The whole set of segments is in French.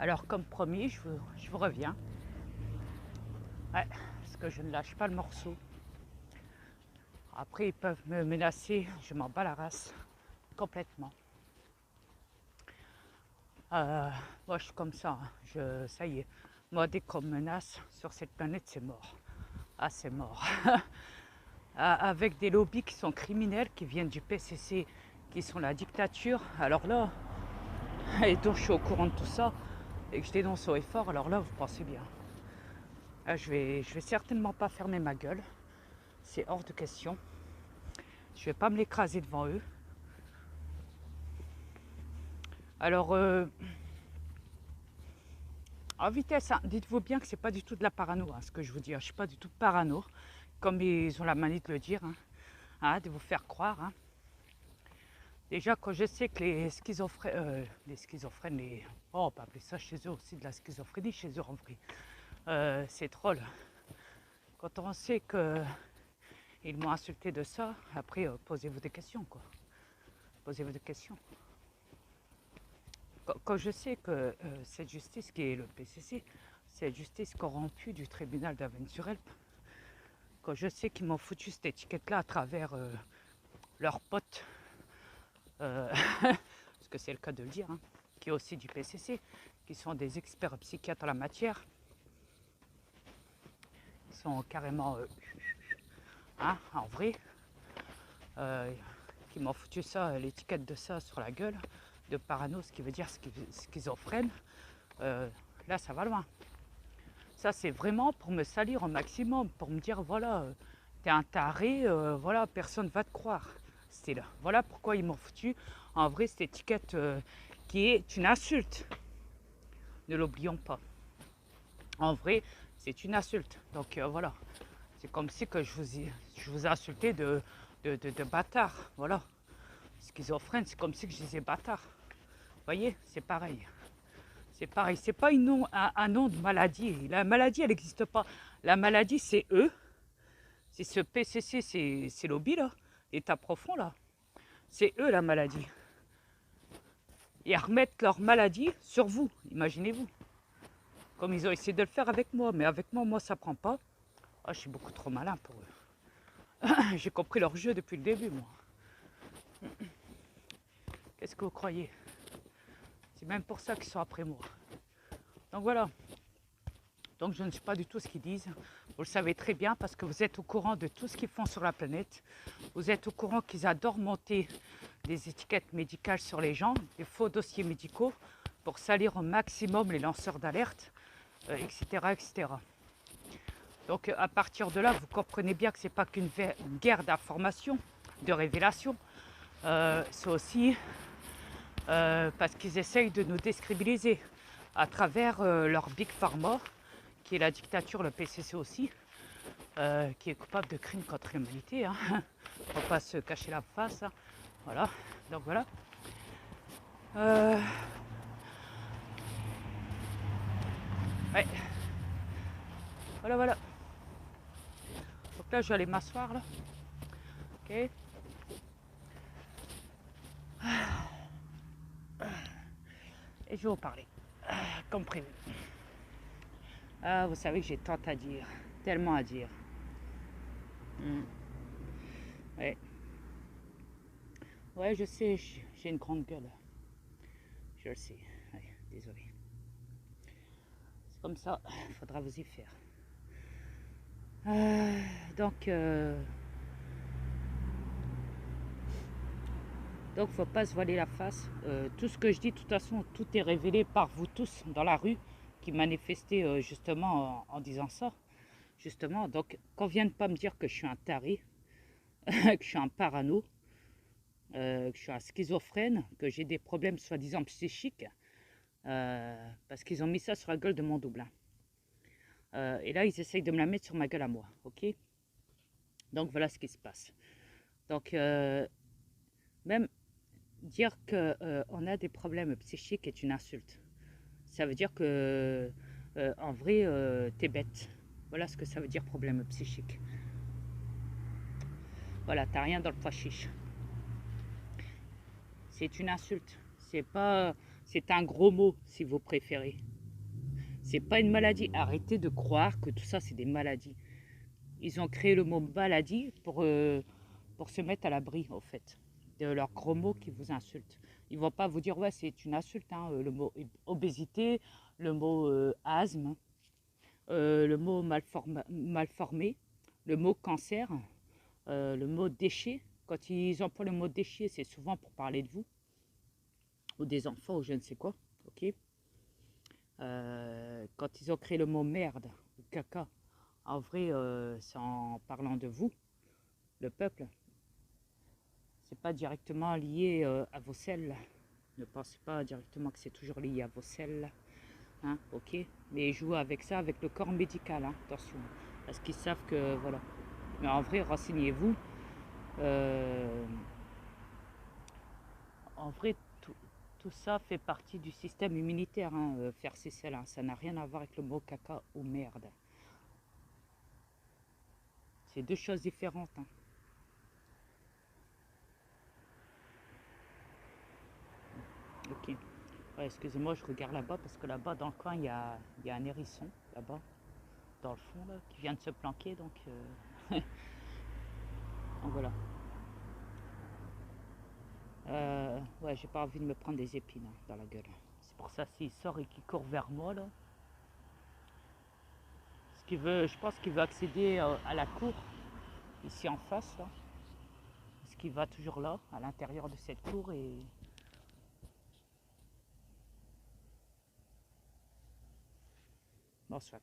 Alors, comme promis, je vous reviens. Ouais, parce que je ne lâche pas le morceau. Après, ils peuvent me menacer, je m'en bats la race complètement. Euh, Moi, je suis comme ça. Ça y est. Moi, dès qu'on me menace sur cette planète, c'est mort. Ah, c'est mort. Avec des lobbies qui sont criminels, qui viennent du PCC, qui sont la dictature. Alors là, et donc je suis au courant de tout ça, et que je dénonce haut et fort, alors là, vous pensez bien. Ah, je vais certainement pas fermer ma gueule. C'est hors de question. Je vais pas me l'écraser devant eux. Alors, en vitesse, hein, dites-vous bien que c'est pas du tout de la parano, hein, ce que je vous dis. Je suis pas du tout parano, comme ils ont la manie de le dire, hein, de vous faire croire. Déjà, quand je sais que les schizophrènes, oh, on peut appeler ça chez eux aussi de la schizophrénie, chez eux en vrai, c'est troll. Quand on sait qu'ils m'ont insulté de ça, après, posez-vous des questions, quoi. Posez-vous des questions. Quand je sais que cette justice qui est le PCC, cette justice corrompue du tribunal d'Avennes-sur-Helpe, quand je sais qu'ils m'ont foutu cette étiquette-là à travers leurs potes, parce que c'est le cas de le dire, qui est aussi du PCC, qui sont des experts psychiatres en la matière, ils sont carrément, en vrai, qui m'ont foutu ça, l'étiquette de ça sur la gueule, de parano, ce qui veut dire schizophrène, là ça va loin. Ça c'est vraiment pour me salir au maximum, pour me dire voilà, t'es un taré, voilà, personne va te croire. C'était là. Voilà pourquoi ils m'ont foutu en vrai cette étiquette qui est une insulte. Ne l'oublions pas. En vrai, c'est une insulte. Donc voilà. C'est comme si que je vous ai insulté de bâtard. Voilà. Schizophrène, c'est comme si que je disais bâtard. Vous voyez, c'est pareil. C'est pareil. C'est pas un nom de maladie. La maladie, elle n'existe pas. La maladie, c'est eux. C'est ce PCC, c'est lobby là. État profond là. C'est eux la maladie. Et à remettre leur maladie sur vous. Imaginez-vous. Comme ils ont essayé de le faire avec moi. Mais avec moi, ça prend pas. Ah, je suis beaucoup trop malin pour eux. J'ai compris leur jeu depuis le début, moi. Qu'est-ce que vous croyez? C'est même pour ça qu'ils sont après moi. Donc voilà. Donc je ne sais pas du tout ce qu'ils disent. Vous le savez très bien parce que vous êtes au courant de tout ce qu'ils font sur la planète. Vous êtes au courant qu'ils adorent monter des étiquettes médicales sur les gens, des faux dossiers médicaux pour salir au maximum les lanceurs d'alerte, etc., etc. Donc à partir de là, vous comprenez bien que ce n'est pas qu'une guerre d'information, de révélation. C'est aussi parce qu'ils essayent de nous décrédibiliser à travers leur Big Pharma, qui est la dictature, le PCC aussi, qui est coupable de crimes contre l'humanité. Il ne faut pas se cacher la face. Voilà, donc voilà. Ouais. Voilà, voilà. Donc là, je vais aller m'asseoir, là. Ok. Et je vais vous parler, comme prévu. Ah, vous savez que j'ai tant à dire, tellement à dire. Ouais. Ouais, je sais, j'ai une grande gueule. Je le sais. Ouais, désolé. C'est comme ça, il faudra vous y faire. Donc, faut pas se voiler la face. Tout ce que je dis, de toute façon, tout est révélé par vous tous dans la rue qui manifestaient justement en disant ça. Justement, donc, qu'on vienne pas me dire que je suis un taré, que je suis un parano, que je suis un schizophrène, que j'ai des problèmes soi-disant psychiques, parce qu'ils ont mis ça sur la gueule de mon double. Et là, ils essayent de me la mettre sur ma gueule à moi, ok? Donc voilà ce qui se passe. Donc, même dire qu'on a des problèmes psychiques est une insulte. Ça veut dire que, en vrai, t'es bête. Voilà ce que ça veut dire problème psychique. Voilà, t'as rien dans le pois chiche. C'est une insulte. C'est pas, c'est un gros mot si vous préférez. C'est pas une maladie. Arrêtez de croire que tout ça, c'est des maladies. Ils ont créé le mot maladie pour se mettre à l'abri, en fait, de leurs gros mots qui vous insultent. Ils ne vont pas vous dire, ouais, c'est une insulte, hein, le mot obésité, le mot asthme, le mot malformé, le mot cancer, le mot déchet. Quand ils emploient le mot déchet, c'est souvent pour parler de vous, ou des enfants, ou je ne sais quoi, ok. Quand ils ont créé le mot merde, ou caca, en vrai, c'est en parlant de vous, le peuple. C'est pas directement lié à vos selles. Ne pensez pas directement que c'est toujours lié à vos selles. Hein, ok. Mais jouez avec ça, avec le corps médical, hein, attention. Parce qu'ils savent que, voilà. Mais en vrai, renseignez-vous. Euh, en vrai, tout ça fait partie du système immunitaire, hein, faire ces selles. Hein. Ça n'a rien à voir avec le mot caca ou merde. C'est deux choses différentes. Hein. Ok. Ouais, excusez-moi, je regarde là-bas parce que là-bas, dans le coin, il y a un hérisson, là-bas, dans le fond, là, qui vient de se planquer. Donc voilà. Ouais, j'ai pas envie de me prendre des épines hein, dans la gueule. C'est pour ça, s'il sort et qu'il court vers moi, là, je pense qu'il veut accéder à la cour, ici en face, là. Parce qu'il va toujours là, à l'intérieur de cette cour et... Bon, soit.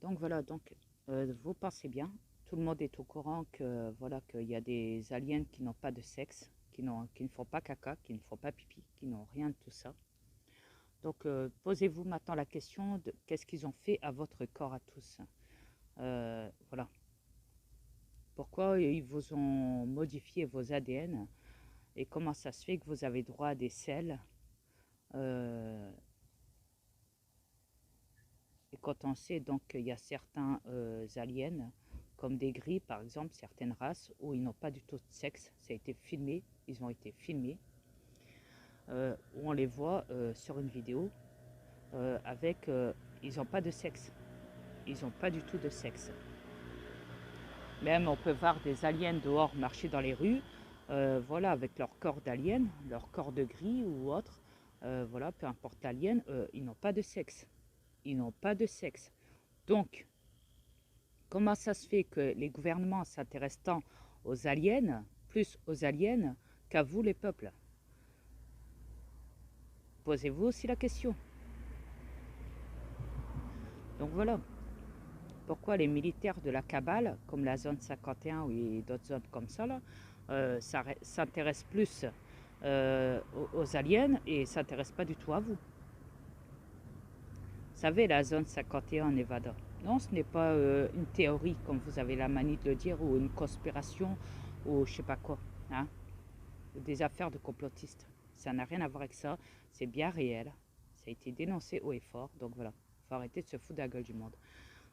Donc voilà, vous pensez bien, tout le monde est au courant que voilà qu'il y a des aliens qui n'ont pas de sexe, qui ne font pas caca, qui ne font pas pipi, qui n'ont rien de tout ça. Donc posez-vous maintenant la question de qu'est-ce qu'ils ont fait à votre corps à tous. Voilà. Pourquoi ils vous ont modifié vos ADN et comment ça se fait que vous avez droit à des selles euh, et quand on sait donc qu'il y a certains aliens, comme des gris par exemple, certaines races, où ils n'ont pas du tout de sexe, ça a été filmé, ils ont été filmés, où on les voit sur une vidéo, avec, ils n'ont pas de sexe, ils n'ont pas du tout de sexe. Même on peut voir des aliens dehors marcher dans les rues, voilà, avec leur corps d'alien, leur corps de gris ou autre, voilà, peu importe l'alien, ils n'ont pas de sexe. Ils n'ont pas de sexe. Donc, comment ça se fait que les gouvernements s'intéressent tant aux aliens, plus aux aliens, qu'à vous les peuples? Posez-vous aussi la question. Donc voilà. Pourquoi les militaires de la Kabbale, comme la zone 51 ou d'autres zones comme ça, là, s'intéressent plus aux aliens et ne s'intéressent pas du tout à vous? Vous savez, la zone 51 en Nevada, non, ce n'est pas une théorie, comme vous avez la manie de le dire, ou une conspiration, ou je sais pas quoi, hein, ou des affaires de complotistes. Ça n'a rien à voir avec ça, c'est bien réel, ça a été dénoncé haut et fort, donc voilà, il faut arrêter de se foutre de la gueule du monde.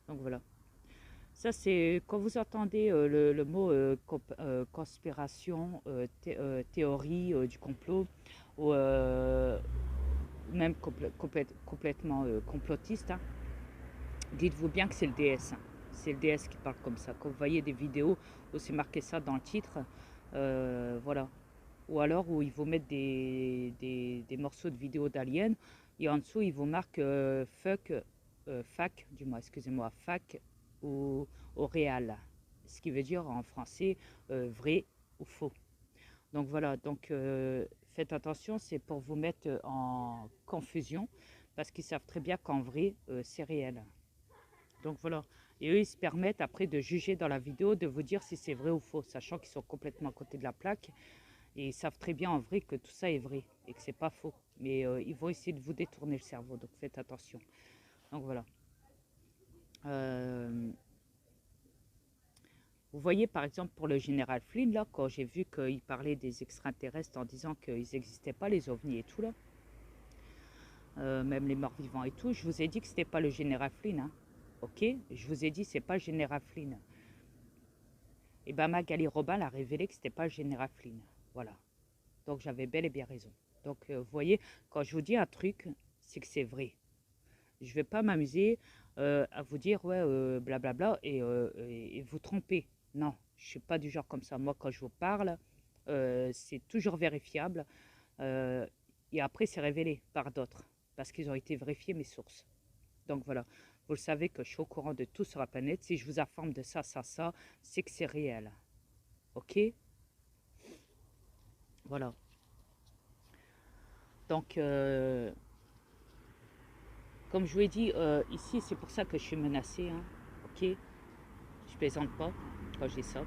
Donc voilà. Ça, c'est quand vous entendez le mot conspiration, théorie du complot, ou même complètement complotiste, hein, dites-vous bien que c'est le DS. Hein. C'est le DS qui parle comme ça. Quand vous voyez des vidéos où c'est marqué ça dans le titre, voilà. Ou alors où ils vous mettent des morceaux de vidéos d'aliens et en dessous ils vous marquent fac, du moins, excusez-moi, fac au réel. Ce qui veut dire en français vrai ou faux. Donc voilà, donc faites attention, c'est pour vous mettre en confusion parce qu'ils savent très bien qu'en vrai, c'est réel. Donc voilà. Et eux, ils se permettent après de juger dans la vidéo, de vous dire si c'est vrai ou faux, sachant qu'ils sont complètement à côté de la plaque. Et ils savent très bien en vrai que tout ça est vrai et que c'est pas faux. Mais ils vont essayer de vous détourner le cerveau, donc faites attention. Donc voilà. Vous voyez par exemple pour le général Flynn, là, quand j'ai vu qu'il parlait des extraterrestres en disant qu'ils n'existaient pas, les ovnis et tout, là, même les morts vivants et tout, je vous ai dit que c'était pas le général Flynn. Hein. Ok, je vous ai dit c'est pas le général Flynn. Et ben Magali Robin l'a révélé que c'était pas le général Flynn. Voilà. Donc j'avais bel et bien raison. Donc vous voyez, quand je vous dis un truc, c'est que c'est vrai. Je ne vais pas m'amuser à vous dire ouais blablabla et vous tromper. Non, je ne suis pas du genre comme ça. Moi, quand je vous parle, c'est toujours vérifiable. euh, et après, c'est révélé par d'autres parce qu'ils ont été vérifiés mes sources. Donc voilà, vous le savez que je suis au courant de tout sur la planète. Si je vous informe de ça, c'est que c'est réel. Ok? Voilà. Donc, comme je vous ai dit, ici, c'est pour ça que je suis menacée. Hein. Ok? Je plaisante pas quand je dis ça.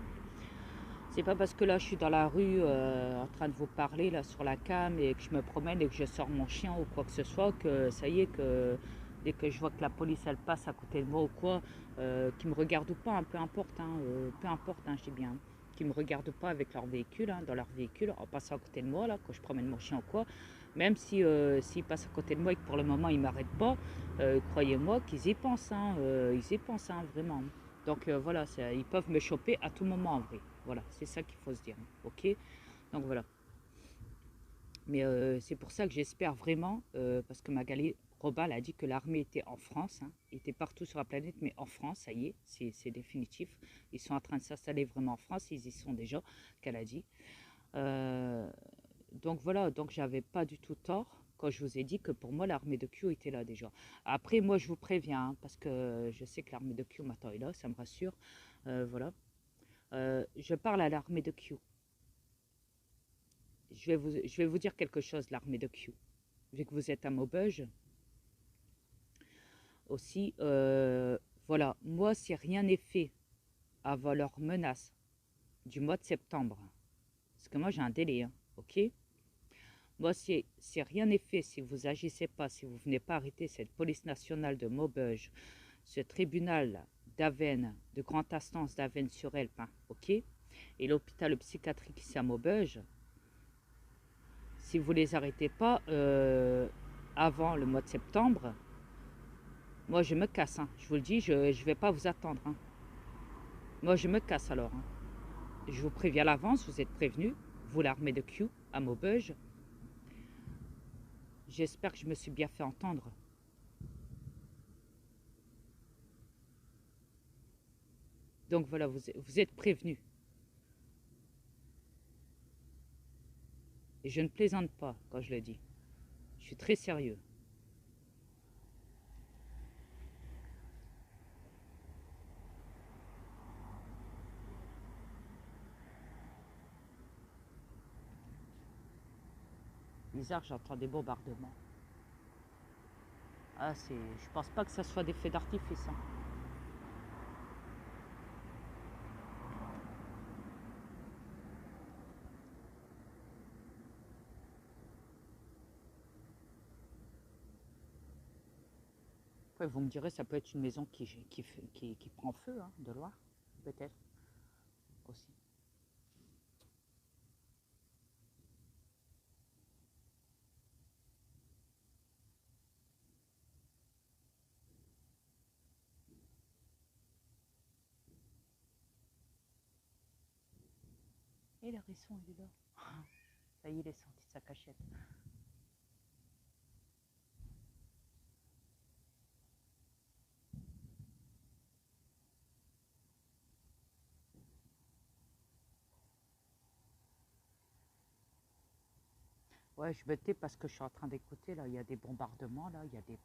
C'est pas parce que là, je suis dans la rue en train de vous parler là sur la cam et que je me promène et que je sors mon chien ou quoi que ce soit que ça y est que dès que je vois que la police elle passe à côté de moi ou quoi, qui me regarde ou pas, hein, peu importe, hein, je dis bien, qui me regardent pas avec leur véhicule, hein, dans leur véhicule, en passant à côté de moi là, quand je promène mon chien ou quoi, même si s'ils passent à côté de moi et que pour le moment ils m'arrêtent pas, croyez-moi qu'ils y pensent, hein, ils y pensent, hein, vraiment. Donc voilà, ils peuvent me choper à tout moment en vrai. Voilà, c'est ça qu'il faut se dire. Ok? Donc voilà. Mais c'est pour ça que j'espère vraiment, parce que Magali Robal a dit que l'armée était en France, hein, était partout sur la planète, mais en France, ça y est, c'est définitif. Ils sont en train de s'installer vraiment en France, ils y sont déjà, qu'elle a dit. Euh, donc voilà, donc j'avais pas du tout tort quand je vous ai dit que pour moi l'armée de Q était là déjà. Après moi je vous préviens, hein, parce que je sais que l'armée de Q maintenant est là, ça me rassure. Voilà. Je parle à l'armée de Q. Je vais vous dire quelque chose, l'armée de Q. Vu que vous êtes à Maubeuge, aussi, voilà, moi, si rien n'est fait avant leur menace du mois de septembre, parce que moi, j'ai un délai, hein, ok? Moi, si rien n'est fait, si vous agissez pas, si vous venez pas arrêter cette police nationale de Maubeuge, ce tribunal d'Avesnes, de grande instance d'Avesnes-sur-Helpe, hein, ok? Et l'hôpital psychiatrique ici à Maubeuge, si vous les arrêtez pas avant le mois de septembre, moi je me casse. Hein. Je vous le dis, je ne vais pas vous attendre. Hein. Moi je me casse alors. Hein. Je vous préviens à l'avance, vous êtes prévenus, vous l'armée de Q à Maubeuge. J'espère que je me suis bien fait entendre. Donc voilà, vous êtes prévenus. Et je ne plaisante pas quand je le dis. Je suis très sérieux. Bizarre, j'entends des bombardements. Ah, je pense pas que ça soit des feux d'artifice. Hein. Après, vous me direz, ça peut être une maison qui prend feu, hein, de loin, peut-être aussi. Et le hérisson, il est là. Ça y est, il est sorti de sa cachette. Ouais, je me tais parce que je suis en train d'écouter, là, il y a des bombardements, là, il y a des...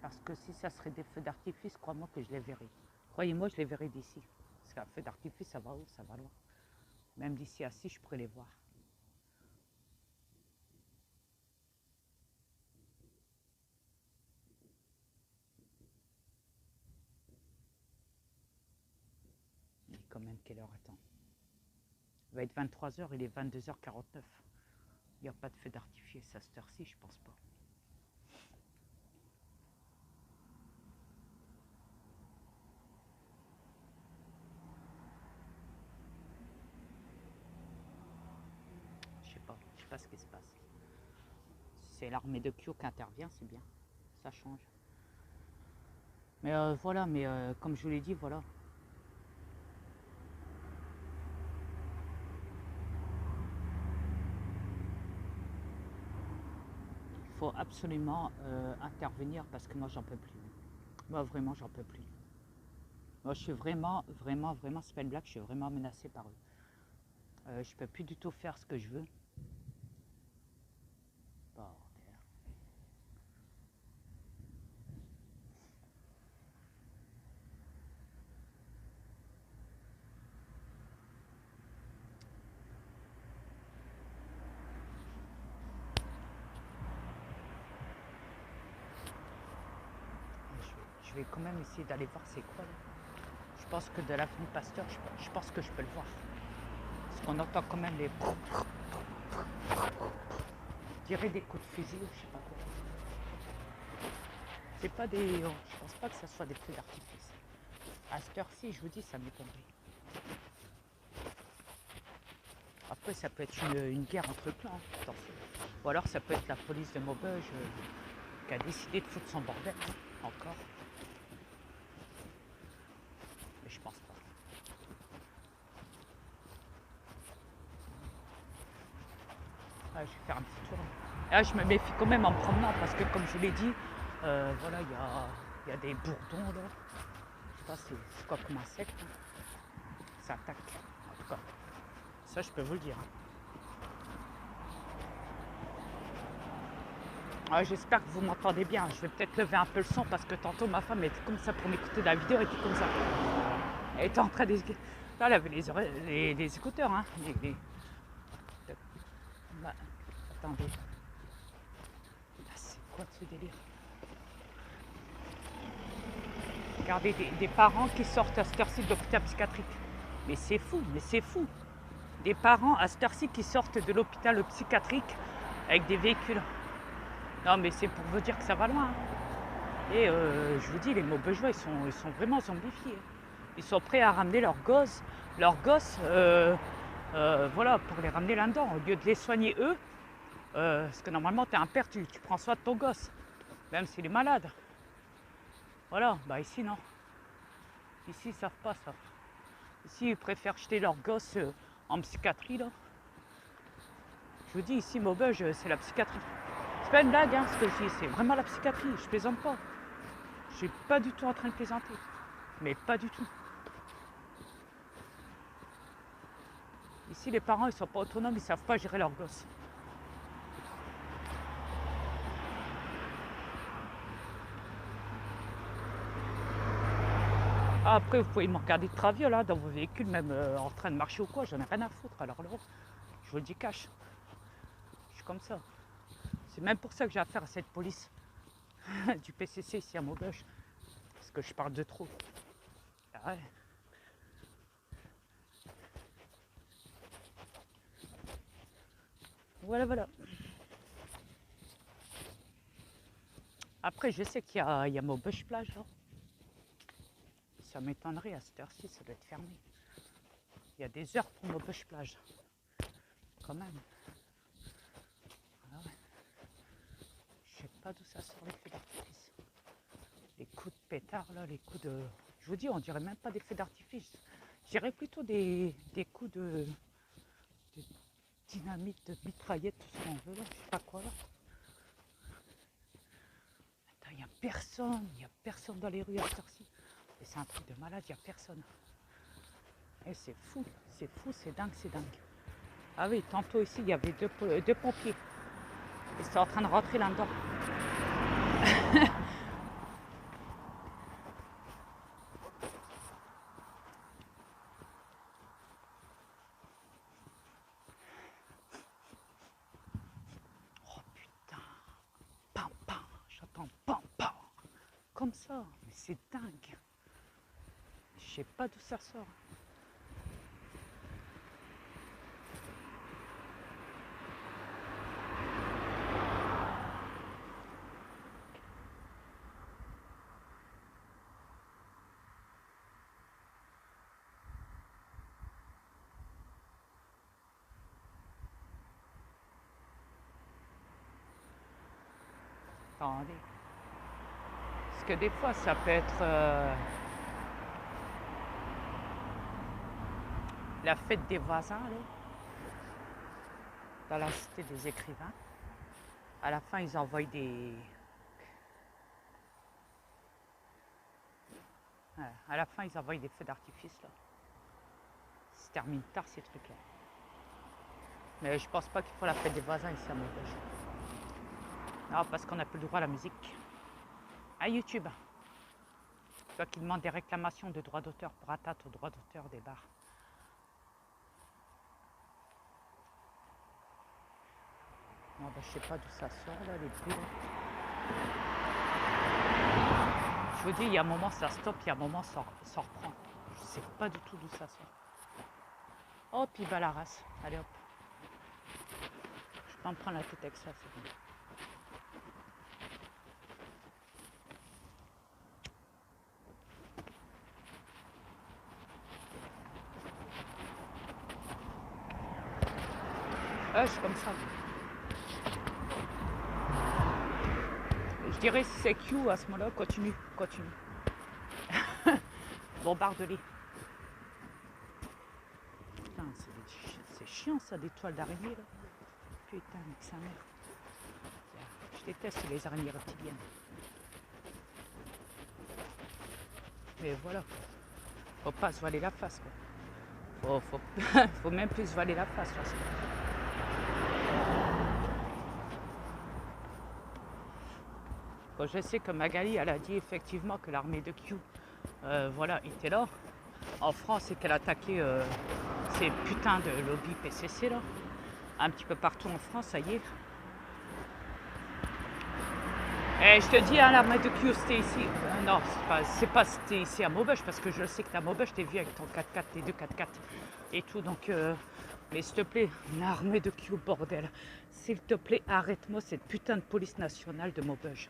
Parce que si ça serait des feux d'artifice, crois-moi que je les verrais. Croyez-moi, je les verrais d'ici. Parce qu'un feu d'artifice, ça va où? Ça va loin. Même d'ici assis, je pourrais les voir. Il est quand même quelle heure? Attends. Il va être 23h, il est 22h49. Il n'y a pas de feu d'artifice à cette heure-ci, je pense pas. Je sais pas ce qui se passe. Si c'est l'armée de Kyo qui intervient, c'est bien. ça change. Mais voilà, mais comme je vous l'ai dit, voilà. Il faut absolument intervenir parce que moi j'en peux plus. Moi vraiment j'en peux plus. Moi je suis vraiment, vraiment, vraiment, c'est pas une blague, je suis vraiment menacée par eux. Je peux plus du tout faire ce que je veux. Bordel. Je vais quand même essayer d'aller voir c'est quoi là. Je pense que de l'avenue Pasteur, je pense que je peux le voir. Parce qu'on entend quand même les... Je dirais des coups de fusil ou je sais pas quoi. C'est pas des... Je pense pas que ça soit des feux d'artifice. À cette heure-ci, je vous dis, ça m'étonnerait. Après, ça peut être une guerre entre clans, attention. Ou alors, ça peut être la police de Maubeuge qui a décidé de foutre son bordel, hein, encore. Mais je pense pas. Ah, je vais faire un petit tour. Là, je me méfie quand même en me promenant parce que, comme je vous l'ai dit, voilà, il y a des bourdons là. Je sais pas c'est quoi comme insecte. Hein. Ça attaque, en tout cas. Ça, je peux vous le dire. Ah, j'espère que vous m'entendez bien. Je vais peut-être lever un peu le son parce que tantôt ma femme était comme ça pour m'écouter la vidéo, elle était comme ça. Elle était en train d'écouter. Là, elle avait les écouteurs, hein. Bah, attendez. Ah, c'est quoi ce délire? Regardez des parents qui sortent à cette heure-ci de l'hôpital psychiatrique. Mais c'est fou, mais c'est fou. Des parents à cette heure-ci qui sortent de l'hôpital psychiatrique avec des véhicules. Non, mais c'est pour vous dire que ça va loin. Hein. Et je vous dis, les Maubeugeois, ils sont vraiment zombifiés. Ils sont prêts à ramener leurs gosses, voilà, pour les ramener là-dedans. Au lieu de les soigner eux, parce que normalement, tu es un père, tu prends soin de ton gosse, même s'il est malade. Voilà, bah ici, non. Ici, ils savent pas ça. Ici, ils préfèrent jeter leurs gosses en psychiatrie, là. Je vous dis, ici, Maubeuge, c'est la psychiatrie. C'est pas une blague, hein, ce que je dis, c'est vraiment la psychiatrie, je plaisante pas. Je suis pas du tout en train de plaisanter. Mais pas du tout. Ici, les parents, ils sont pas autonomes, ils savent pas gérer leurs gosses. Ah, après, vous pouvez me regarder de travers, là, dans vos véhicules, même en train de marcher ou quoi, j'en ai rien à foutre. Alors là, je vous le dis cash. Je suis comme ça. C'est même pour ça que j'ai affaire à cette police du PCC ici à Maubeuge. Parce que je parle de trop. Ah ouais. Voilà, voilà. Après, je sais qu'il y a Maubeuge plage, là. Ça m'étonnerait à cette heure-ci, ça doit être fermé. Il y a des heures pour Maubeuge plage. Quand même. Ah ouais. Je sais pas d'où ça sort les feux d'artifice. Les coups de pétard, là, les coups de... Je vous dis, on dirait même pas des feux d'artifice. Je dirais plutôt des coups de dynamite, de mitraillette, tout ce qu'on veut, là. Je sais pas quoi, là. Il n'y a personne dans les rues à cette heure-ci. Et c'est un truc de malade, il n'y a personne. Et c'est fou, c'est dingue, c'est dingue. Ah oui, tantôt ici, il y avait deux pompiers. Ils étaient en train de rentrer là-dedans. Oh putain, pam pam, j'entends pam pam. Comme ça, mais c'est dingue. Je sais pas d'où ça sort. Attendez. que des fois, ça peut être la fête des voisins, là, dans la cité des écrivains. À la fin, ils envoient des... Ouais, à la fin, ils envoient des feux d'artifice, là. Ils se terminent tard, ces trucs-là. Mais je pense pas qu'il faut la fête des voisins ici à Maubeuge. Non, parce qu'on n'a plus le droit à la musique. À YouTube. Tu vois qu'ils demandent des réclamations de droits d'auteur pour atteinte aux droits d'auteur des bars. Non, bah, je sais pas d'où ça sort, là, les bruits. Je vous dis, il y a un moment, ça stoppe, il y a un moment, ça reprend. Je sais pas du tout d'où ça sort. Hop, il va la race. Allez, hop. Je peux me prendre la tête avec ça, c'est bon. C'est comme ça. Je dirais si c'est Q à ce moment-là, continue. Bombarde-les. Putain, c'est chiant ça, des toiles d'araignée là. Putain, mec, sa mère. Je déteste les araignées reptiliennes. Mais voilà, faut pas se voiler la face quoi. Faut même plus se voiler la face là. Bon, je sais que Magali, elle a dit effectivement que l'armée de Q, voilà, était là en France et qu'elle attaquait ces putains de lobby PCC là, un petit peu partout en France, ça y est. Et je te dis, hein, l'armée de Q, c'était ici. Non, c'est pas c'était ici à Maubeuge, parce que je sais que à Maubeuge, t'es vu avec ton 4x4, tes deux 4x4 et tout. Donc, mais s'il te plaît, l'armée de Q, bordel. S'il te plaît, arrête-moi cette putain de police nationale de Maubeuge.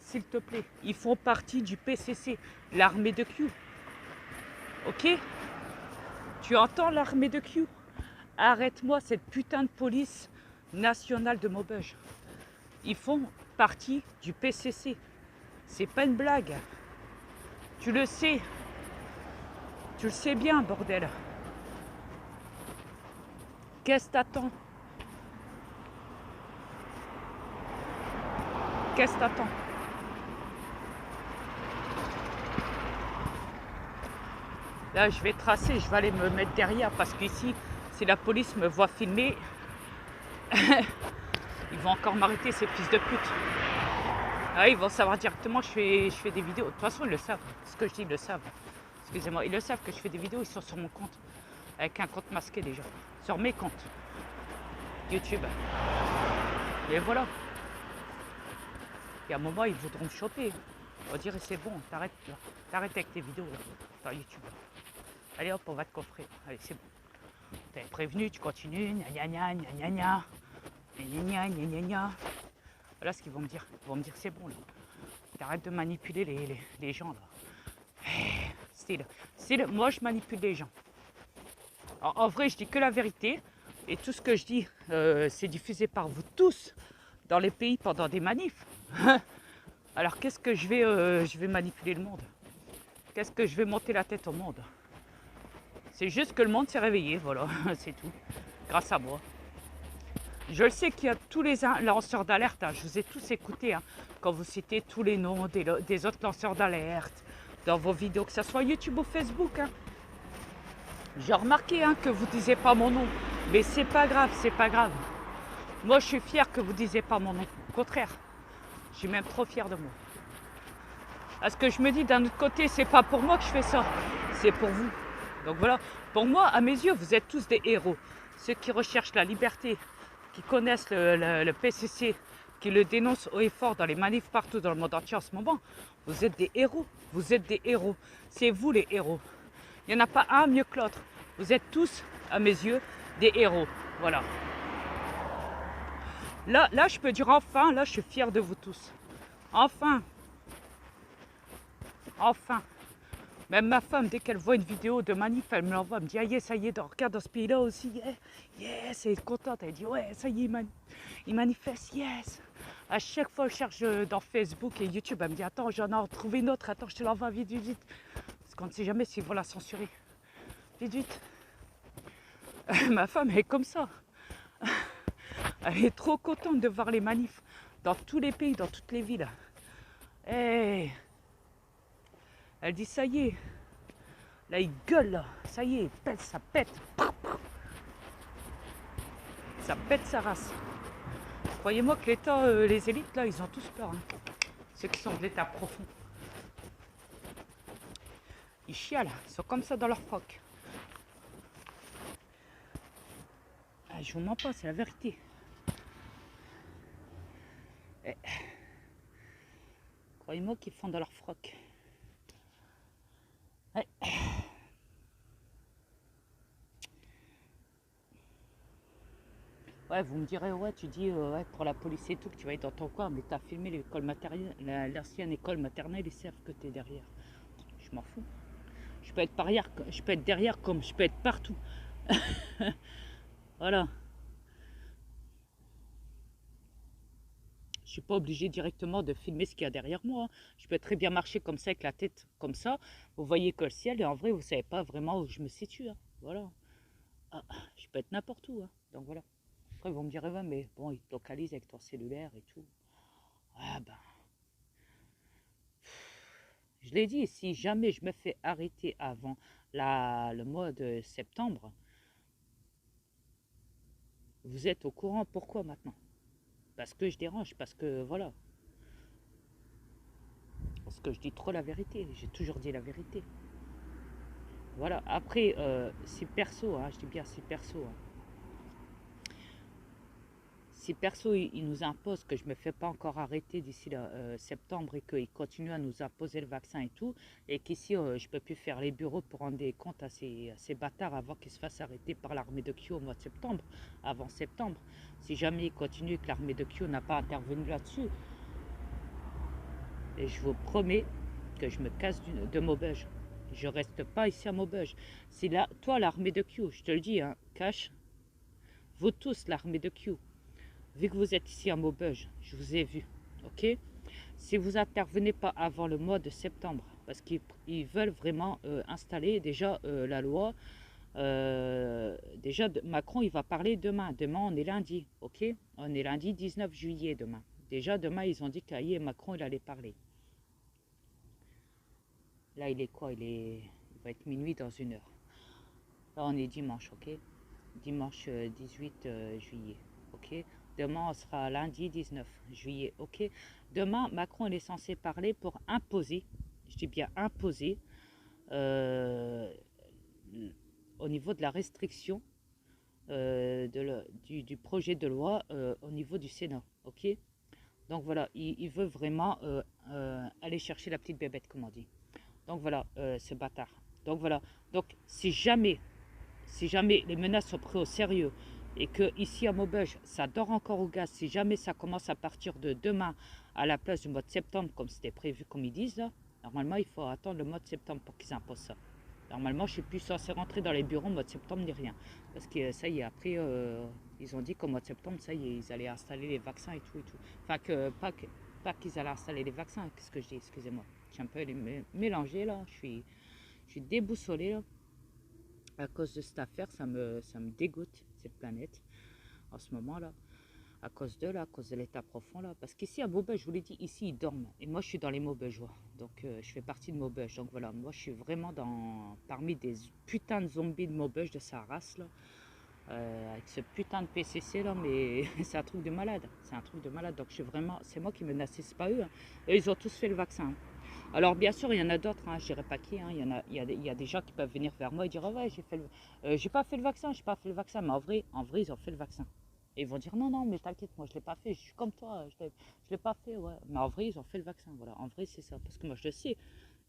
S'il te plaît, ils font partie du PCC, l'armée de Q. Ok? Tu entends l'armée de Q? Arrête-moi cette putain de police nationale de Maubeuge. Ils font partie du PCC. C'est pas une blague. Tu le sais. Tu le sais bien, bordel. Qu'est-ce que t'attends? Qu'est-ce que t'attends? Là, je vais tracer, je vais aller me mettre derrière parce qu'ici, si la police me voit filmer, ils vont encore m'arrêter, ces fils de pute. Ah, ils vont savoir directement que je fais des vidéos. De toute façon, ils le savent. Ce que je dis, ils le savent. Excusez-moi, ils le savent que je fais des vidéos, ils sont sur mon compte. Avec un compte masqué déjà. Sur mes comptes. YouTube. Et voilà. Et à un moment, ils voudront me choper. On va dire, c'est bon, t'arrêtes là. T'arrêtes avec tes vidéos là, sur YouTube. Allez hop, on va te coffrer. Allez, c'est bon. T'avais prévenu, tu continues. Gna gna gna gna gna gna. Gna gna gna gna gna. Voilà ce qu'ils vont me dire. Ils vont me dire, c'est bon là. T'arrêtes de manipuler les gens là. Style, moi je manipule les gens. Alors, en vrai, je dis que la vérité. Et tout ce que je dis, c'est diffusé par vous tous dans les pays pendant des manifs. Alors qu'est-ce que je vais manipuler le monde? Qu'est-ce que je vais monter la tête au monde? C'est juste que le monde s'est réveillé, voilà, c'est tout. Grâce à moi. Je le sais qu'il y a tous les lanceurs d'alerte, hein, je vous ai tous écoutés, hein, quand vous citez tous les noms des autres lanceurs d'alerte dans vos vidéos, que ce soit YouTube ou Facebook. Hein. J'ai remarqué hein, que vous ne disiez pas mon nom, mais c'est pas grave, c'est pas grave. Moi, je suis fière que vous ne disiez pas mon nom. Au contraire, je suis même trop fière de moi. Parce que je me dis, d'un autre côté, c'est pas pour moi que je fais ça, c'est pour vous. Donc voilà, pour moi, à mes yeux, vous êtes tous des héros. Ceux qui recherchent la liberté, qui connaissent le PCC, qui le dénoncent haut et fort dans les manifs partout dans le monde entier en ce moment, vous êtes des héros. Vous êtes des héros. C'est vous les héros. Il n'y en a pas un mieux que l'autre. Vous êtes tous, à mes yeux, des héros. Voilà. Là, je peux dire enfin, là, je suis fière de vous tous. Enfin. Enfin. Même ma femme, dès qu'elle voit une vidéo de manif, elle me l'envoie, elle me dit, ah yeah, ça y est, regarde dans ce pays-là aussi, yeah, yes, elle est contente, elle dit, ouais, ça y est, il manifeste, yes. À chaque fois, je cherche dans Facebook et YouTube. Elle me dit, attends, j'en ai retrouvé une autre. Attends, je te l'envoie vite, vite, vite. Parce qu'on ne sait jamais s'ils vont la censurer. Vite, vite. Ma femme, elle est comme ça. Elle est trop contente de voir les manifs dans tous les pays, dans toutes les villes. Et elle dit, ça y est. Là, il gueule, là. Ça y est, pète, ça pète. Ça pète sa race. Croyez-moi que l'État, les élites, là, ils ont tous peur. Hein. Ceux qui sont de l'État profond. Ils chialent, ils sont comme ça dans leur froc. Ah, je vous mens pas, c'est la vérité. Eh. Croyez-moi qu'ils font dans leur froc. Eh. Ouais, vous me direz, ouais, tu dis ouais, pour la police et tout, que tu vas être dans ton coin, mais tu as filmé l'école maternelle, l'ancienne école maternelle, ils savent que tu es derrière. Je m'en fous. Je peux être je peux être derrière comme je peux être partout. Voilà. Je suis pas obligé directement de filmer ce qu'il y a derrière moi. Hein. Je peux très bien marcher comme ça, avec la tête comme ça. Vous voyez que le ciel, et en vrai, vous savez pas vraiment où je me situe. Hein. Voilà. Ah, je peux être n'importe où. Hein. Donc voilà. Après, ils vont me dire, ouais, mais bon, ils te localisent avec ton cellulaire et tout. Ah ben, je l'ai dit, si jamais je me fais arrêter avant le mois de septembre, vous êtes au courant. Pourquoi maintenant? Parce que je dérange, parce que voilà. Parce que je dis trop la vérité. J'ai toujours dit la vérité. Voilà. Après, si perso, hein, je dis bien si perso, hein, si perso il nous impose que je ne me fais pas encore arrêter d'ici septembre et qu'il continue à nous imposer le vaccin et tout, et qu'ici je ne peux plus faire les bureaux pour rendre des comptes à ces bâtards avant qu'ils se fassent arrêter par l'armée de Kyo au mois de septembre, avant septembre, si jamais il continue et que l'armée de Kyo n'a pas intervenu là-dessus, et je vous promets que je me casse de Maubeuge. Je ne reste pas ici à Maubeuge. Si là, toi, l'armée de Q, je te le dis, hein, cache, vous tous, l'armée de Q, vu que vous êtes ici à Maubeuge, je vous ai vu, ok? Si vous intervenez pas avant le mois de septembre, parce qu'ils veulent vraiment installer déjà la loi, déjà Macron, il va parler demain. Demain, on est lundi, ok? On est lundi 19 juillet demain. Déjà, demain, ils ont dit qu'Aïe Macron, il allait parler. Là, il est quoi? Il va être minuit dans une heure. Là, on est dimanche, ok? Dimanche 18 juillet, ok? Demain, on sera lundi 19 juillet, ok? Demain, Macron, il est censé parler pour imposer, je dis bien imposer, euh, au niveau de la restriction du projet de loi au niveau du Sénat, ok? Donc voilà, il veut vraiment aller chercher la petite bébête, comme on dit. Donc voilà, ce bâtard. Donc voilà, donc si jamais les menaces sont prises au sérieux et que ici à Maubeuge, ça dort encore au gaz, si jamais ça commence à partir de demain à la place du mois de septembre, comme c'était prévu, comme ils disent, là, normalement, il faut attendre le mois de septembre pour qu'ils imposent ça. Normalement, je ne suis plus censé rentrer dans les bureaux au mois de septembre ni rien. Parce que ça y est, après, ils ont dit qu'au mois de septembre, ça y est, ils allaient installer les vaccins et tout et tout. Enfin, pas qu'ils allaient installer les vaccins, qu'est-ce que je dis, excusez-moi. Je suis un peu mélangé là, je suis déboussolé là. À cause de cette affaire, ça me dégoûte, cette planète, en ce moment-là. À cause de l'état profond, là. Parce qu'ici, à Maubeuge, je vous l'ai dit, ici, ils dorment. Et moi, je suis dans les Maubeugeois. Donc, je fais partie de Maubeuge. Donc, voilà, moi, je suis vraiment parmi des putains de zombies de Maubeuge, de sa race, là. Avec ce putain de PCC, là, mais c'est un truc de malade. C'est un truc de malade. Donc, je suis vraiment... C'est moi qui menace, c'est pas eux. Hein. Eux, ils ont tous fait le vaccin. Alors bien sûr, il y en a d'autres, hein, je ne dirais pas qui, hein, il y a des gens qui peuvent venir vers moi et dire oh ouais, j'ai pas fait le vaccin, mais en vrai, ils ont fait le vaccin. Et ils vont dire non, non, mais t'inquiète, moi je l'ai pas fait, je suis comme toi, je l'ai pas fait, ouais. Mais en vrai, ils ont fait le vaccin, voilà. En vrai, c'est ça, parce que moi je le sais,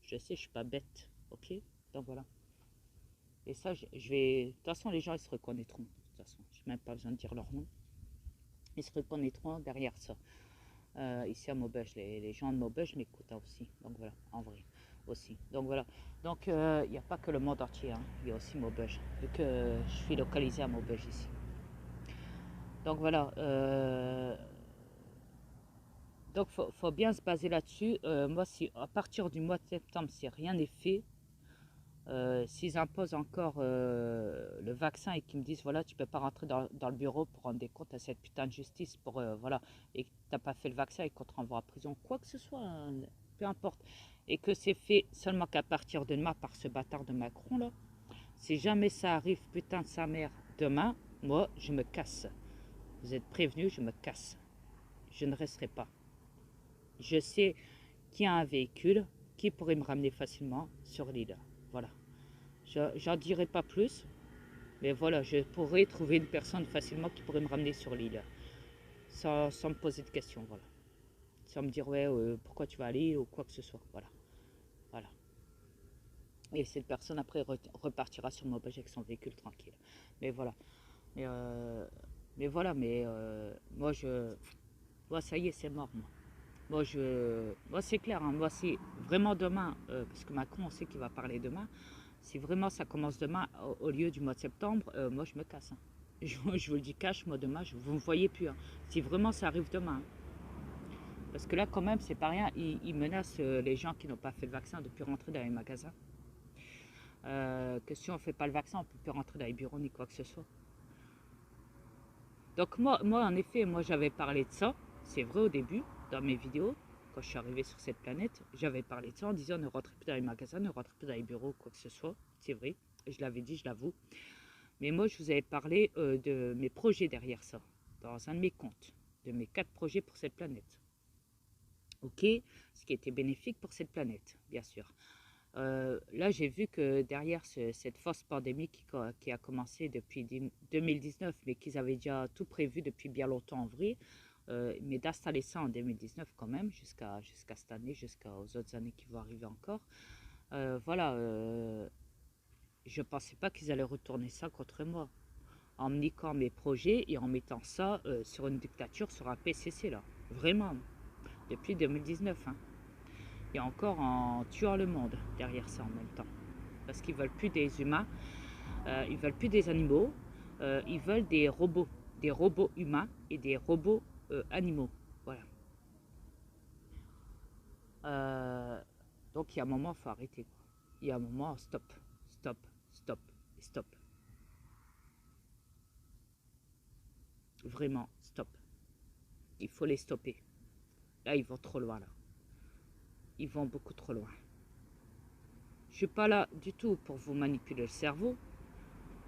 je suis pas bête, ok? Donc voilà. Et ça, je vais. De toute façon, les gens ils se reconnaîtront. De toute façon, je n'ai même pas besoin de dire leur nom. Ils se reconnaîtront derrière ça. Ici à Maubeuge, les gens de Maubeuge m'écoutent aussi, donc voilà, en vrai aussi. Donc voilà, donc il n'y a pas que le monde entier, hein. Il y a aussi Maubeuge, vu que je suis localisé à Maubeuge ici. Donc voilà, Donc, faut bien se baser là-dessus. Moi, si à partir du mois de septembre, si rien n'est fait, s'ils imposent encore le vaccin et qu'ils me disent, voilà, tu peux pas rentrer dans le bureau pour rendre des comptes à cette putain de justice, pour, voilà, et que tu n'as pas fait le vaccin et qu'on te renvoie en prison, quoi que ce soit, hein, peu importe, et que c'est fait seulement qu'à partir de demain par ce bâtard de Macron, là, si jamais ça arrive, putain de sa mère, demain, moi, je me casse. Vous êtes prévenus, je me casse. Je ne resterai pas. Je sais qu'il y a un véhicule qui pourrait me ramener facilement sur l'île. Voilà. J'en dirai pas plus, mais voilà, je pourrais trouver une personne facilement qui pourrait me ramener sur l'île, sans me poser de questions, voilà. Sans me dire, ouais, pourquoi tu vas à l'île ou quoi que ce soit, voilà. Voilà. Et cette personne, après, repartira sur Maubeuge avec son véhicule tranquille. Mais voilà. Mais, moi, ça y est, c'est mort, moi. Moi c'est clair, hein, moi, c'est vraiment demain, parce que Macron, on sait qu'il va parler demain. Si vraiment ça commence demain au lieu du mois de septembre, moi je me casse. Hein. Je vous le dis cash, moi demain, vous ne me voyez plus. Hein. Si vraiment ça arrive demain. Hein. Parce que là, quand même, c'est pas rien. Ils menacent les gens qui n'ont pas fait le vaccin de ne plus rentrer dans les magasins. Que si on ne fait pas le vaccin, on ne peut plus rentrer dans les bureaux ni quoi que ce soit. Donc moi en effet, moi j'avais parlé de ça. C'est vrai au début, dans mes vidéos. Quand je suis arrivé sur cette planète, j'avais parlé de ça en disant ne rentrez plus dans les magasins, ne rentrez plus dans les bureaux, quoi que ce soit. C'est vrai, je l'avais dit, je l'avoue. Mais moi, je vous avais parlé de mes projets derrière ça, dans un de mes comptes, de mes 4 projets pour cette planète. Ok, ce qui était bénéfique pour cette planète, bien sûr. Là, j'ai vu que derrière cette fausse pandémie qui a commencé depuis 2019, mais qu'ils avaient déjà tout prévu depuis bien longtemps en vrai, mais d'installer ça en 2019 quand même, jusqu'à cette année, jusqu'aux autres années qui vont arriver encore. Voilà, je ne pensais pas qu'ils allaient retourner ça contre moi, en me niquant mes projets et en mettant ça sur une dictature, sur un PCC là, vraiment, depuis 2019. Hein. Et encore en tuant le monde derrière ça en même temps. Parce qu'ils ne veulent plus des humains, ils ne veulent plus des animaux, ils veulent des robots humains et des robots animaux. Voilà. Donc il y a un moment, il faut arrêter. Quoi. Il y a un moment, stop, stop, stop et stop. Vraiment, stop. Il faut les stopper. Là, ils vont trop loin, là. Ils vont beaucoup trop loin. Je ne suis pas là du tout pour vous manipuler le cerveau.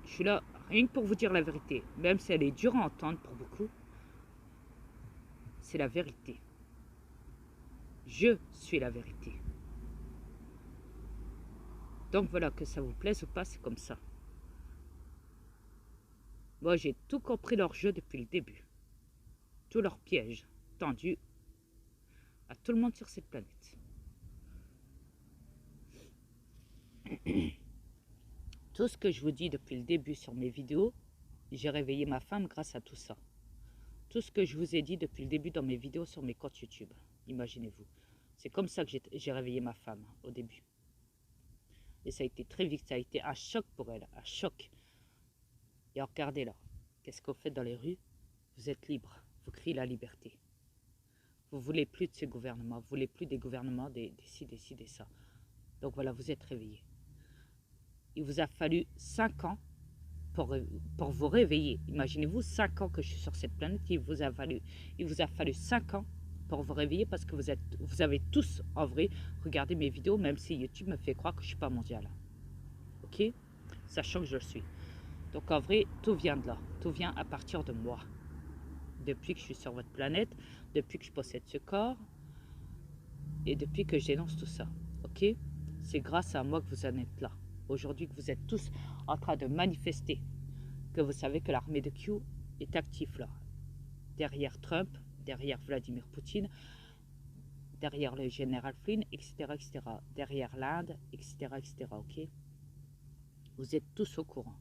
Je suis là rien que pour vous dire la vérité. Même si elle est dure à entendre pour beaucoup, c'est la vérité. Je suis la vérité. Donc voilà, que ça vous plaise ou pas, c'est comme ça. Moi, j'ai tout compris leur jeu depuis le début. Tous leurs pièges tendus à tout le monde sur cette planète. Tout ce que je vous dis depuis le début sur mes vidéos, j'ai réveillé ma femme grâce à tout ça. Tout ce que je vous ai dit depuis le début dans mes vidéos sur mes comptes YouTube, imaginez-vous. C'est comme ça que j'ai réveillé ma femme au début. Et ça a été très vite, ça a été un choc pour elle, un choc. Et regardez là, qu'est-ce que vous faites dans les rues? Vous êtes libre, vous criez la liberté. Vous ne voulez plus de ce gouvernement, vous ne voulez plus des gouvernements, des ci, des ci, des ça. Donc voilà, vous êtes réveillés. Il vous a fallu 5 ans pour vous réveiller. Imaginez-vous, 5 ans que je suis sur cette planète, il vous a fallu 5 ans pour vous réveiller parce que vous avez tous, en vrai, regardé mes vidéos, même si YouTube me fait croire que je ne suis pas mondial. Ok? Sachant que je le suis. Donc en vrai, tout vient de là. Tout vient à partir de moi. Depuis que je suis sur votre planète, depuis que je possède ce corps, et depuis que je dénonce tout ça. Ok? C'est grâce à moi que vous en êtes là. Aujourd'hui que vous êtes tous en train de manifester, que vous savez que l'armée de Q est active là. Derrière Trump, derrière Vladimir Poutine, derrière le général Flynn, etc., etc. Derrière l'Inde, etc., etc. Ok? Vous êtes tous au courant.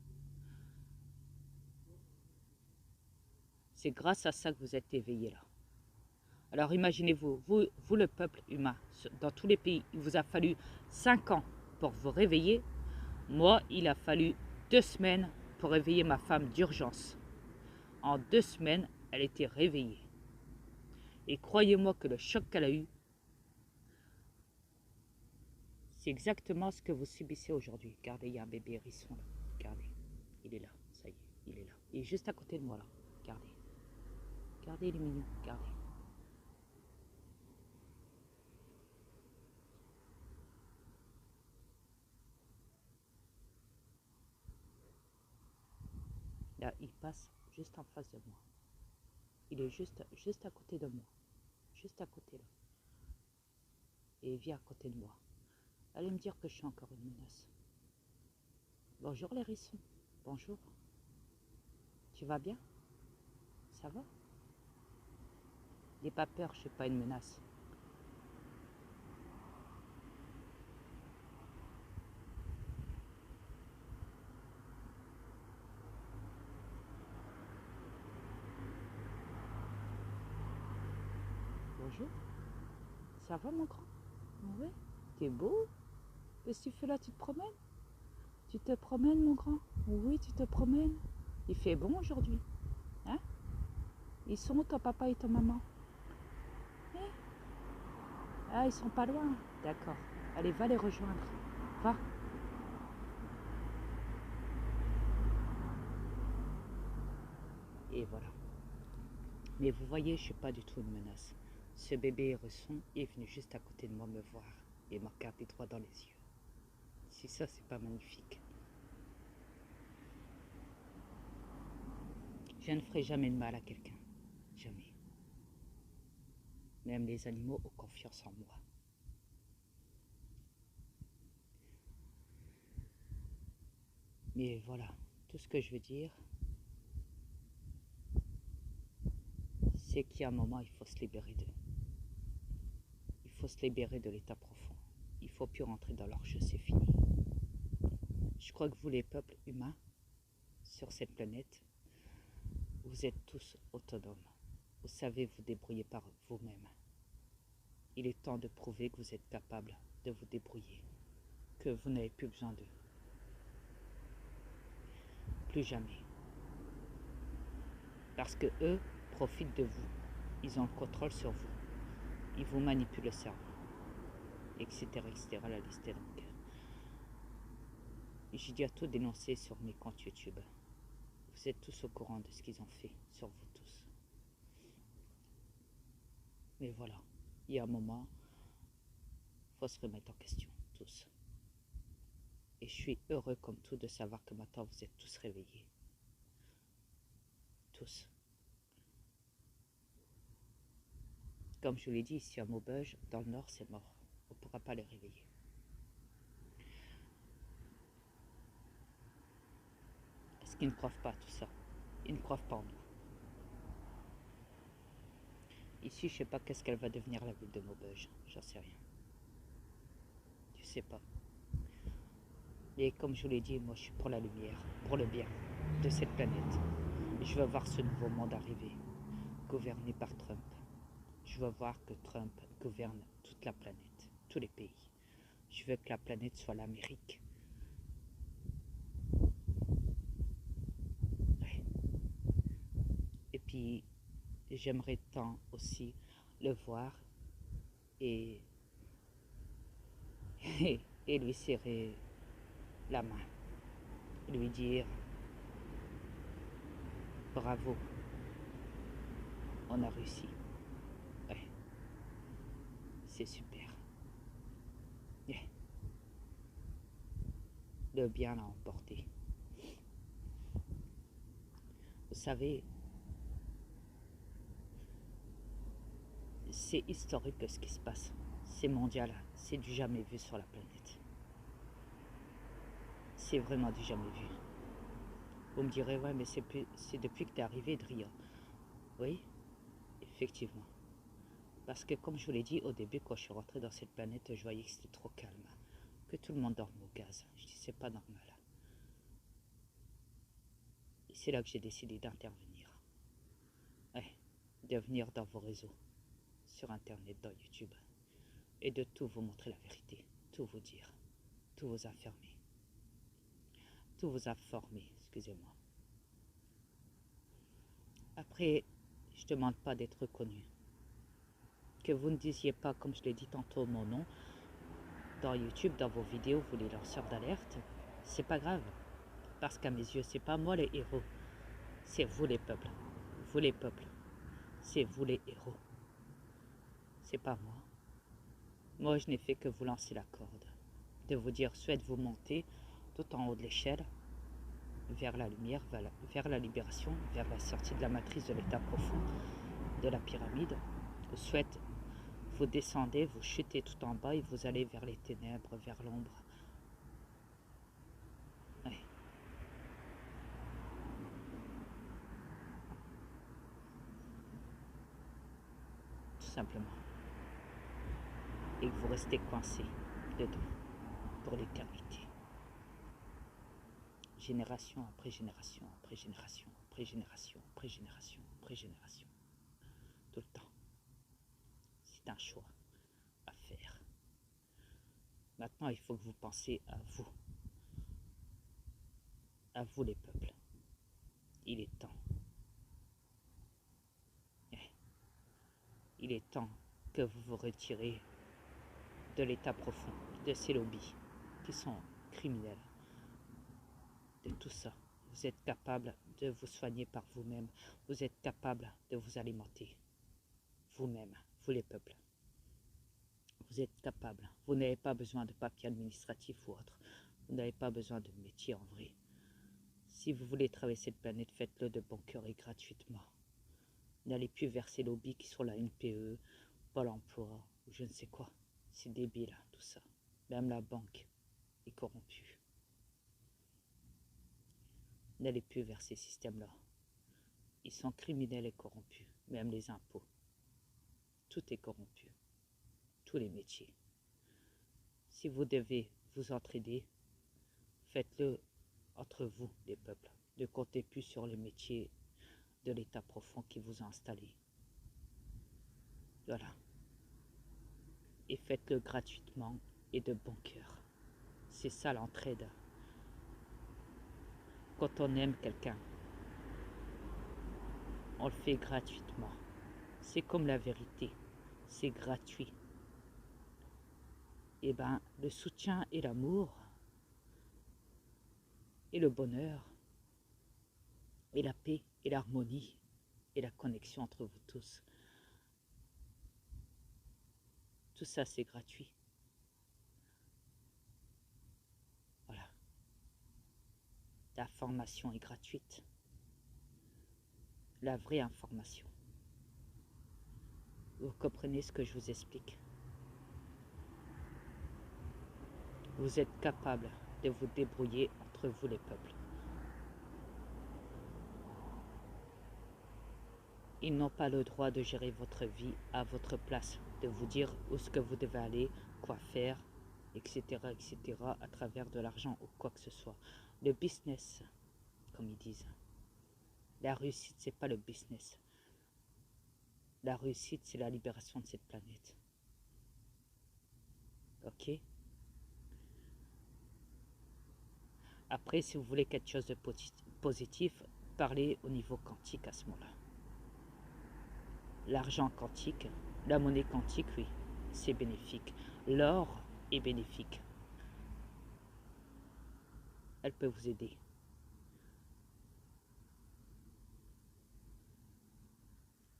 C'est grâce à ça que vous êtes éveillés là. Alors imaginez-vous, vous le peuple humain, dans tous les pays, il vous a fallu 5 ans pour vous réveiller. Moi, il a fallu 2 semaines pour réveiller ma femme d'urgence. En 2 semaines, elle était réveillée. Et croyez-moi que le choc qu'elle a eu, c'est exactement ce que vous subissez aujourd'hui. Regardez, il y a un bébé hérisson là. Regardez, il est là, ça y est, il est là. Il est juste à côté de moi là. Regardez. Regardez, il est mignon, regardez. Là, il passe juste en face de moi. Il est juste à côté de moi. Juste à côté là. Et il vient à côté de moi. Allez me dire que je suis encore une menace. Bonjour les hérissons. Bonjour. Tu vas bien? Ça va? N'aie pas peur, je suis pas une menace. Bonjour. Ça va mon grand? Oui. T'es beau? Qu'est-ce que tu fais là? Tu te promènes? Tu te promènes mon grand? Oui, tu te promènes. Il fait bon aujourd'hui. Hein? Ils sont où ton papa et ton maman? Eh? Ah, ils sont pas loin. D'accord. Allez, va les rejoindre. Va. Et voilà. Mais vous voyez, je suis pas du tout une menace. Ce bébé hérisson est venu juste à côté de moi me voir et m'a regardé droit dans les yeux. Si ça, c'est pas magnifique. Je ne ferai jamais de mal à quelqu'un. Jamais. Même les animaux ont confiance en moi. Mais voilà, tout ce que je veux dire, c'est qu'il y a un moment, il faut se libérer d'eux. Il faut se libérer de l'état profond. Il ne faut plus rentrer dans leur jeu, c'est fini. Je crois que vous, les peuples humains, sur cette planète, vous êtes tous autonomes. Vous savez vous débrouiller par vous-même. Il est temps de prouver que vous êtes capable de vous débrouiller, que vous n'avez plus besoin d'eux. Plus jamais. Parce que eux profitent de vous. Ils ont le contrôle sur vous. Ils vous manipulent le cerveau. Etc. etc. La liste est longue. J'ai déjà tout dénoncé sur mes comptes YouTube. Vous êtes tous au courant de ce qu'ils ont fait sur vous tous. Mais voilà, il y a un moment, il faut se remettre en question, tous. Et je suis heureux comme tout de savoir que maintenant vous êtes tous réveillés. Tous. Comme je vous l'ai dit, ici à Maubeuge, dans le nord, c'est mort. On ne pourra pas les réveiller. Parce qu'ils ne croient pas à tout ça. Ils ne croient pas en nous. Ici, je ne sais pas qu'est-ce qu'elle va devenir la ville de Maubeuge. J'en sais rien. Je sais pas. Et comme je vous l'ai dit, moi je suis pour la lumière, pour le bien de cette planète. Je veux voir ce nouveau monde arriver, gouverné par Trump. Je veux voir que Trump gouverne toute la planète, tous les pays. Je veux que la planète soit l'Amérique. Ouais. Et puis, j'aimerais tant aussi le voir et, et lui serrer la main. Lui dire bravo, on a réussi. Ouais, c'est super. Yeah. Le bien l'a emporté. Vous savez, c'est historique ce qui se passe. C'est mondial, c'est du jamais vu sur la planète. C'est vraiment du jamais vu. Vous me direz, ouais, mais c'est depuis que tu es arrivé de Rio. Oui, effectivement. Parce que comme je vous l'ai dit au début, quand je suis rentré dans cette planète, je voyais que c'était trop calme. Que tout le monde dormait au gaz. Je dis, c'est pas normal. Et c'est là que j'ai décidé d'intervenir. Ouais, de venir dans vos réseaux, sur Internet, dans YouTube. Et de tout vous montrer la vérité. Tout vous dire. Tout vous informer. Tout vous informer, excusez-moi. Après, je ne demande pas d'être reconnu. Que vous ne disiez pas, comme je l'ai dit tantôt, mon nom dans YouTube, dans vos vidéos, vous les lanceurs d'alerte, c'est pas grave. Parce qu'à mes yeux, c'est pas moi les héros. C'est vous les peuples. Vous les peuples. C'est vous les héros. C'est pas moi. Moi, je n'ai fait que vous lancer la corde. De vous dire, souhaitez-vous monter tout en haut de l'échelle, vers la lumière, vers la libération, vers la sortie de la matrice de l'état profond, de la pyramide. Souhaite, vous descendez, vous chutez tout en bas et vous allez vers les ténèbres, vers l'ombre. Ouais. Tout simplement. Et que vous restez coincé dedans pour l'éternité. Génération après génération, après génération, après génération, après génération, après génération. Tout le temps. C'est un choix à faire. Maintenant, il faut que vous pensiez à vous les peuples. Il est temps. Il est temps que vous vous retirez de l'état profond, de ces lobbies qui sont criminels, de tout ça. Vous êtes capable de vous soigner par vous-même. Vous êtes capable de vous alimenter vous-même, vous les peuples. Vous êtes capable. Vous n'avez pas besoin de papier administratif ou autre. Vous n'avez pas besoin de métier en vrai. Si vous voulez traverser cette planète, faites-le de bon cœur et gratuitement. N'allez plus vers ces lobbies qui sont la NPE, Pôle emploi, ou je ne sais quoi. C'est débile, tout ça. Même la banque est corrompue. N'allez plus vers ces systèmes-là. Ils sont criminels et corrompus. Même les impôts. Tout est corrompu. Tous les métiers. Si vous devez vous entraider, faites-le entre vous, les peuples. Ne comptez plus sur les métiers de l'état profond qui vous a installé. Voilà. Et faites-le gratuitement et de bon cœur. C'est ça l'entraide. Quand on aime quelqu'un, on le fait gratuitement. C'est comme la vérité. C'est gratuit. Et ben, le soutien et l'amour, et le bonheur, et la paix, et l'harmonie, et la connexion entre vous tous. Tout ça, c'est gratuit. Voilà. La formation est gratuite. La vraie information. Vous comprenez ce que je vous explique? Vous êtes capable de vous débrouiller entre vous les peuples. Ils n'ont pas le droit de gérer votre vie à votre place, de vous dire où est-ce que vous devez aller, quoi faire, etc., etc., à travers de l'argent ou quoi que ce soit. Le business, comme ils disent. La réussite, c'est pas le business. La réussite, c'est la libération de cette planète. Ok? Après, si vous voulez quelque chose de positif, parlez au niveau quantique à ce moment-là. L'argent quantique, la monnaie quantique, oui, c'est bénéfique. L'or est bénéfique. Elle peut vous aider.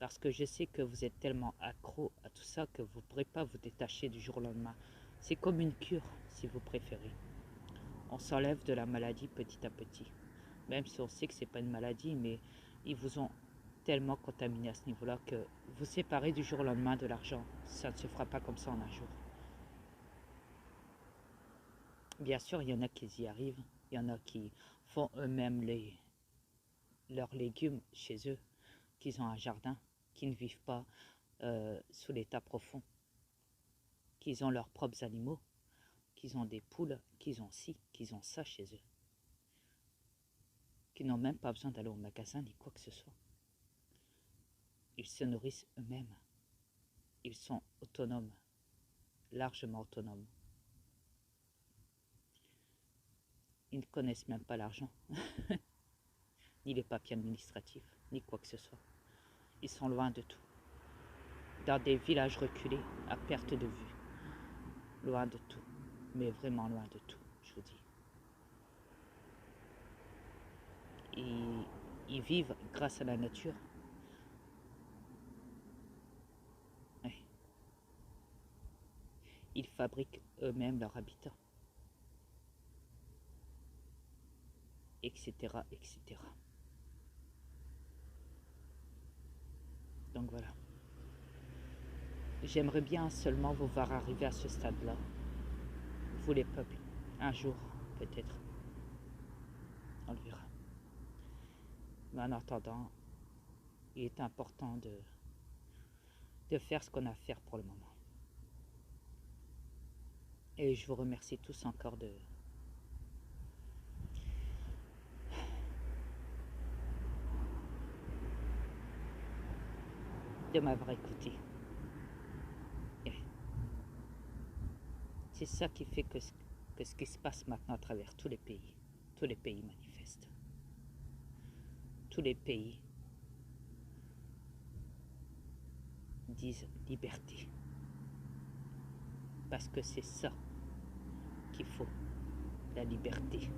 Parce que je sais que vous êtes tellement accro à tout ça que vous ne pourrez pas vous détacher du jour au lendemain. C'est comme une cure, si vous préférez. On s'enlève de la maladie petit à petit. Même si on sait que ce n'est pas une maladie, mais ils vous ont tellement contaminé à ce niveau-là que vous séparez du jour au lendemain de l'argent. Ça ne se fera pas comme ça en un jour. Bien sûr, il y en a qui y arrivent. Il y en a qui font eux-mêmes leurs légumes chez eux, qui ont un jardin, qui ne vivent pas sous l'état profond, qu'ils ont leurs propres animaux, qu'ils ont des poules, qu'ils ont ci, qu'ils ont ça chez eux, qui n'ont même pas besoin d'aller au magasin ni quoi que ce soit. Ils se nourrissent eux-mêmes. Ils sont autonomes, largement autonomes. Ils ne connaissent même pas l'argent, ni les papiers administratifs, ni quoi que ce soit. Ils sont loin de tout. dans des villages reculés, à perte de vue, loin de tout, mais vraiment loin de tout, je vous dis. Ils vivent grâce à la nature. Ouais. Ils fabriquent eux-mêmes leur habitat, etc., etc. Donc voilà. J'aimerais bien seulement vous voir arriver à ce stade-là, vous les peuples, un jour, peut-être. On le verra. Mais en attendant, il est important de faire ce qu'on a à faire pour le moment. Et je vous remercie tous encore de m'avoir écouté. C'est ça qui fait que ce qui se passe maintenant à travers tous les pays manifestent. Tous les pays disent liberté. Parce que c'est ça qu'il faut, la liberté.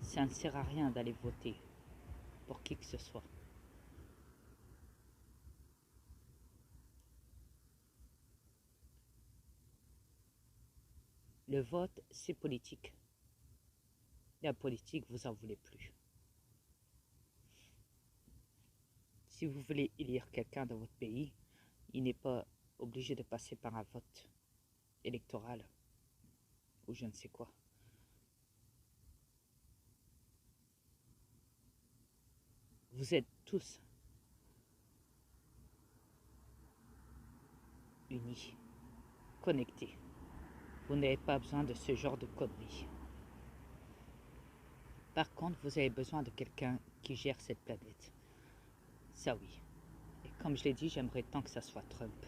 Ça ne sert à rien d'aller voter pour qui que ce soit. Le vote, c'est politique. La politique, vous en voulez plus. Si vous voulez élire quelqu'un dans votre pays, il n'est pas obligé de passer par un vote électoral ou je ne sais quoi. Vous êtes tous unis, connectés. Vous n'avez pas besoin de ce genre de conneries. Par contre, vous avez besoin de quelqu'un qui gère cette planète. Ça oui. Et comme je l'ai dit, j'aimerais tant que ça soit Trump.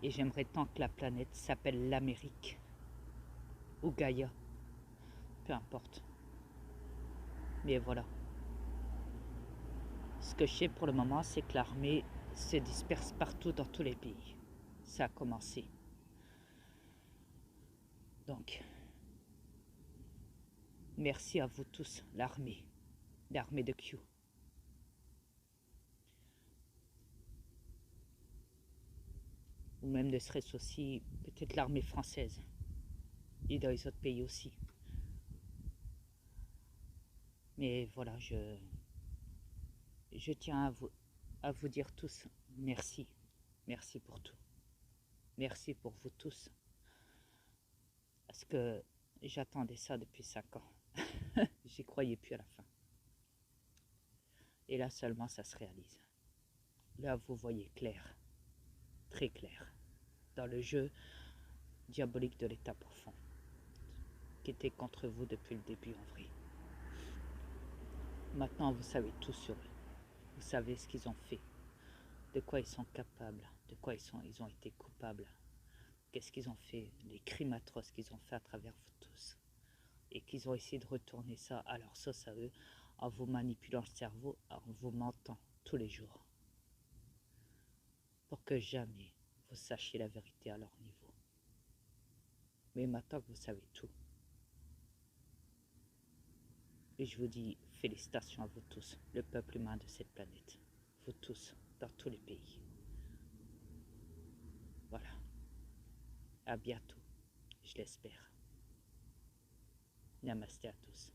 Et j'aimerais tant que la planète s'appelle l'Amérique. Ou Gaïa. Peu importe. Mais voilà. Ce que je sais pour le moment, c'est que l'armée se disperse partout dans tous les pays. Ça a commencé. Donc, merci à vous tous, l'armée de Q. Ou même ne serait-ce aussi peut-être l'armée française. Et dans les autres pays aussi. Mais voilà, je tiens à vous dire tous merci. Merci pour tout. Merci pour vous tous. Parce que j'attendais ça depuis 5 ans. J'y croyais plus à la fin. Et là seulement ça se réalise. Là vous voyez clair, très clair, dans le jeu diabolique de l'état profond, qui était contre vous depuis le début en vrai. Maintenant vous savez tout sur eux. Vous savez ce qu'ils ont fait, de quoi ils sont capables, de quoi ils ont été coupables. Qu'est-ce qu'ils ont fait, les crimes atroces qu'ils ont fait à travers vous tous. Et qu'ils ont essayé de retourner ça à leur sauce à eux, en vous manipulant le cerveau, en vous mentant tous les jours. Pour que jamais vous sachiez la vérité à leur niveau. Mais maintenant que vous savez tout, et je vous dis félicitations à vous tous, le peuple humain de cette planète. Vous tous, dans tous les pays. Voilà. À bientôt, je l'espère. Namasté à tous.